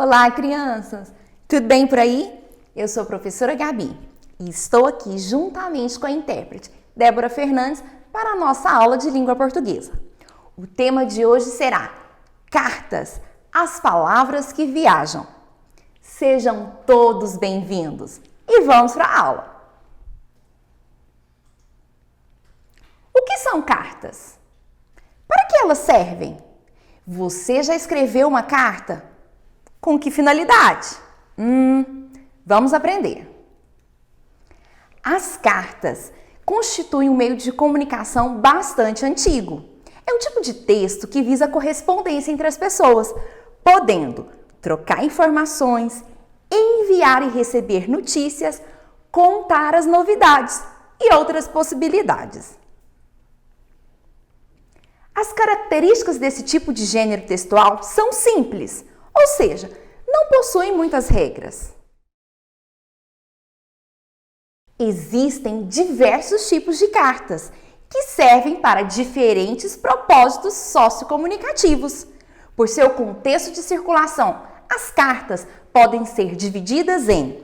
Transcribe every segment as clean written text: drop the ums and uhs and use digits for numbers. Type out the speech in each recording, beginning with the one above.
Olá, crianças! Tudo bem por aí? Eu sou a professora Gabi e estou aqui juntamente com a intérprete Débora Fernandes para a nossa aula de língua portuguesa. O tema de hoje será Cartas, as palavras que viajam. Sejam todos bem-vindos e vamos para a aula. O que são cartas? Para que elas servem? Você já escreveu uma carta? Com que finalidade? Vamos aprender. As cartas constituem um meio de comunicação bastante antigo. É um tipo de texto que visa a correspondência entre as pessoas, podendo trocar informações, enviar e receber notícias, contar as novidades e outras possibilidades. As características desse tipo de gênero textual são simples, ou seja, não possuem muitas regras. Existem diversos tipos de cartas que servem para diferentes propósitos sociocomunicativos. Por seu contexto de circulação, as cartas podem ser divididas em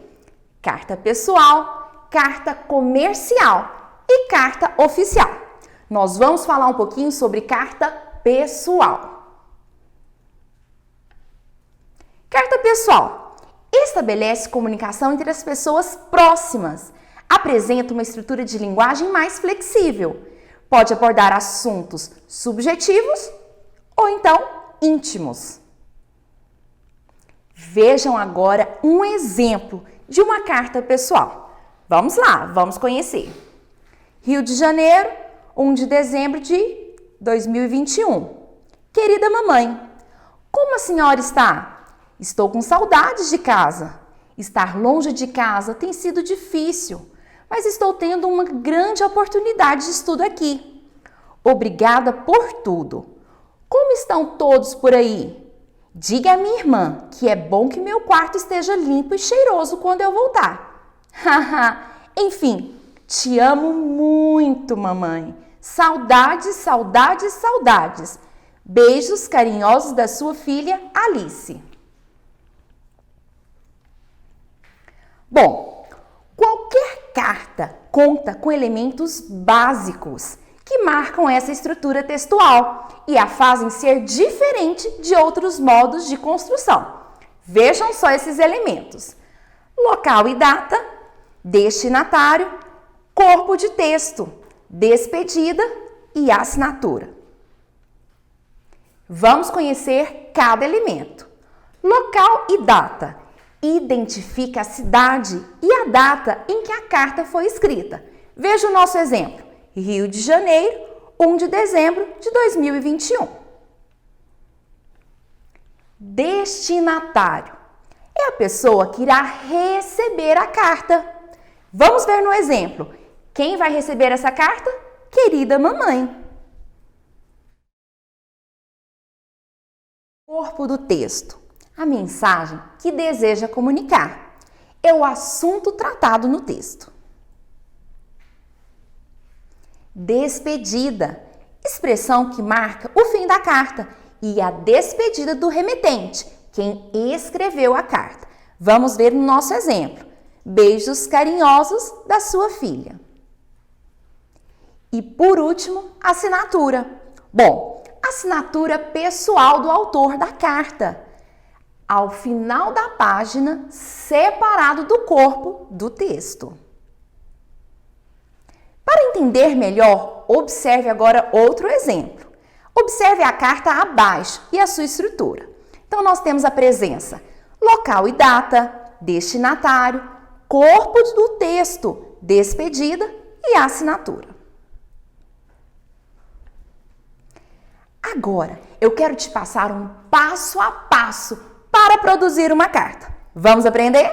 carta pessoal, carta comercial e carta oficial. Nós vamos falar um pouquinho sobre carta pessoal. Carta pessoal estabelece comunicação entre as pessoas próximas, apresenta uma estrutura de linguagem mais flexível, pode abordar assuntos subjetivos ou então íntimos. Vejam agora um exemplo de uma carta pessoal. Vamos lá, vamos conhecer. Rio de Janeiro, 1 de dezembro de 2021. Querida mamãe, como a senhora está? Estou com saudades de casa. Estar longe de casa tem sido difícil, mas estou tendo uma grande oportunidade de estudo aqui. Obrigada por tudo. Como estão todos por aí? Diga à minha irmã que é bom que meu quarto esteja limpo e cheiroso quando eu voltar. Enfim, te amo muito, mamãe. Saudades, saudades, saudades. Beijos carinhosos da sua filha Alice. Bom, qualquer carta conta com elementos básicos que marcam essa estrutura textual e a fazem ser diferente de outros modos de construção. Vejam só esses elementos: local e data, destinatário, corpo de texto, despedida e assinatura. Vamos conhecer cada elemento. Local e data identifica a cidade e a data em que a carta foi escrita. Veja o nosso exemplo: Rio de Janeiro, 1 de dezembro de 2021. Destinatário é a pessoa que irá receber a carta. Vamos ver no exemplo. Quem vai receber essa carta? Querida mamãe. Corpo do texto. A mensagem que deseja comunicar. É o assunto tratado no texto. Despedida. Expressão que marca o fim da carta e a despedida do remetente, quem escreveu a carta. Vamos ver no nosso exemplo. Beijos carinhosos da sua filha. E por último, assinatura. Bom, assinatura pessoal do autor da carta. Ao final da página, separado do corpo do texto. Para entender melhor, observe agora outro exemplo. Observe a carta abaixo e a sua estrutura. Então, nós temos a presença local e data, destinatário, corpo do texto, despedida e assinatura. Agora, eu quero te passar um passo a passo para produzir uma carta. Vamos aprender?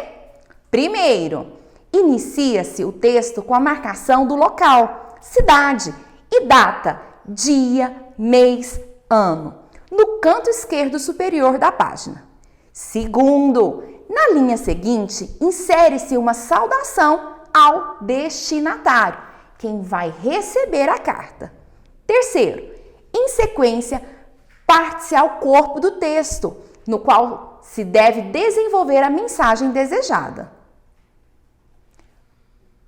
Primeiro, inicia-se o texto com a marcação do local, cidade e data, dia, mês, ano, no canto esquerdo superior da página. Segundo, na linha seguinte, insere-se uma saudação ao destinatário, quem vai receber a carta. Terceiro, em sequência, parte-se ao corpo do texto, no qual se deve desenvolver a mensagem desejada.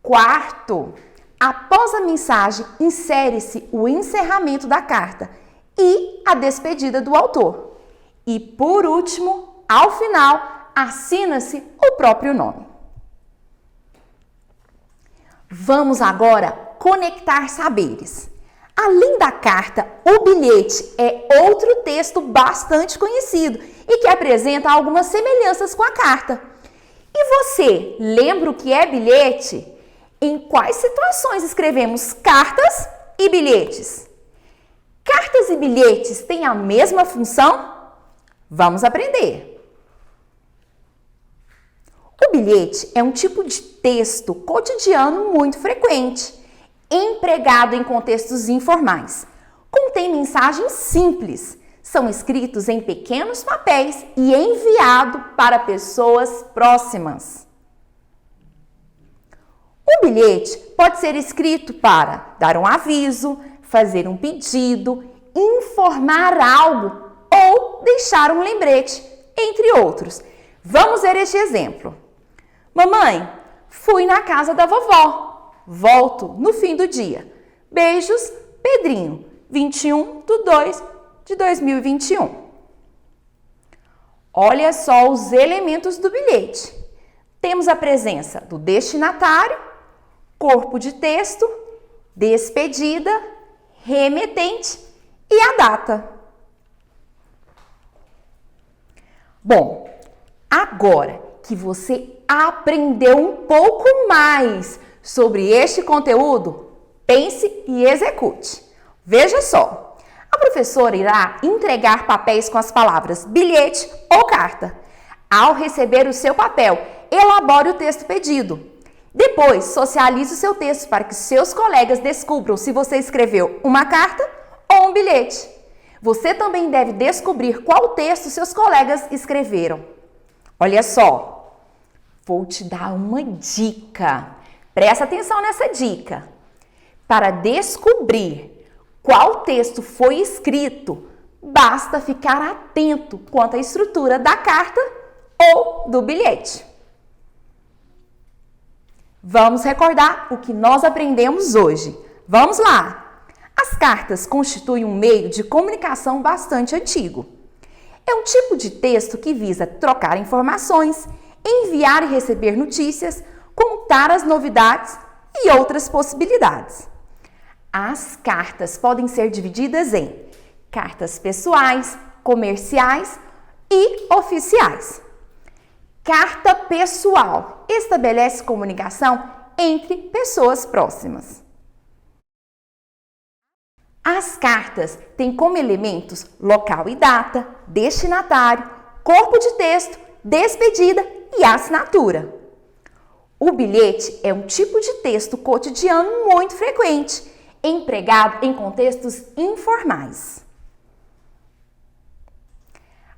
Quarto, após a mensagem, insere-se o encerramento da carta e a despedida do autor. E, por último, ao final, assina-se o próprio nome. Vamos agora conectar saberes. Além da carta, o bilhete é outro texto bastante conhecido e que apresenta algumas semelhanças com a carta. E você lembra o que é bilhete? Em quais situações escrevemos cartas e bilhetes? Cartas e bilhetes têm a mesma função? Vamos aprender. O bilhete é um tipo de texto cotidiano muito frequente, empregado em contextos informais. Contém mensagens simples, são escritos em pequenos papéis e enviado para pessoas próximas. O bilhete pode ser escrito para dar um aviso, fazer um pedido, informar algo ou deixar um lembrete, entre outros. Vamos ver este exemplo. Mamãe, fui na casa da vovó. Volto no fim do dia. Beijos, Pedrinho, 21/2/2021. Olha só os elementos do bilhete. Temos a presença do destinatário, corpo de texto, despedida, remetente e a data. Bom, agora que você aprendeu um pouco mais sobre este conteúdo, pense e execute. Veja só, a professora irá entregar papéis com as palavras bilhete ou carta. Ao receber o seu papel, elabore o texto pedido. Depois, socialize o seu texto para que seus colegas descubram se você escreveu uma carta ou um bilhete. Você também deve descobrir qual texto seus colegas escreveram. Olha só, vou te dar uma dica. Presta atenção nessa dica. Para descobrir qual texto foi escrito, basta ficar atento quanto à estrutura da carta ou do bilhete. Vamos recordar o que nós aprendemos hoje. Vamos lá! As cartas constituem um meio de comunicação bastante antigo. É um tipo de texto que visa trocar informações, enviar e receber notícias, contar as novidades e outras possibilidades. As cartas podem ser divididas em cartas pessoais, comerciais e oficiais. Carta pessoal estabelece comunicação entre pessoas próximas. As cartas têm como elementos local e data, destinatário, corpo de texto, despedida e assinatura. O bilhete é um tipo de texto cotidiano muito frequente, empregado em contextos informais.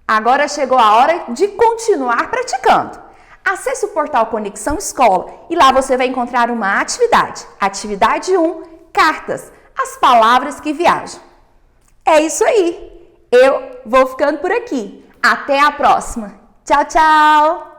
Agora chegou a hora de continuar praticando. Acesse o portal Conexão Escola e lá você vai encontrar uma atividade. Atividade 1, cartas, as palavras que viajam. É isso aí. Eu vou ficando por aqui. Até a próxima. Tchau, tchau!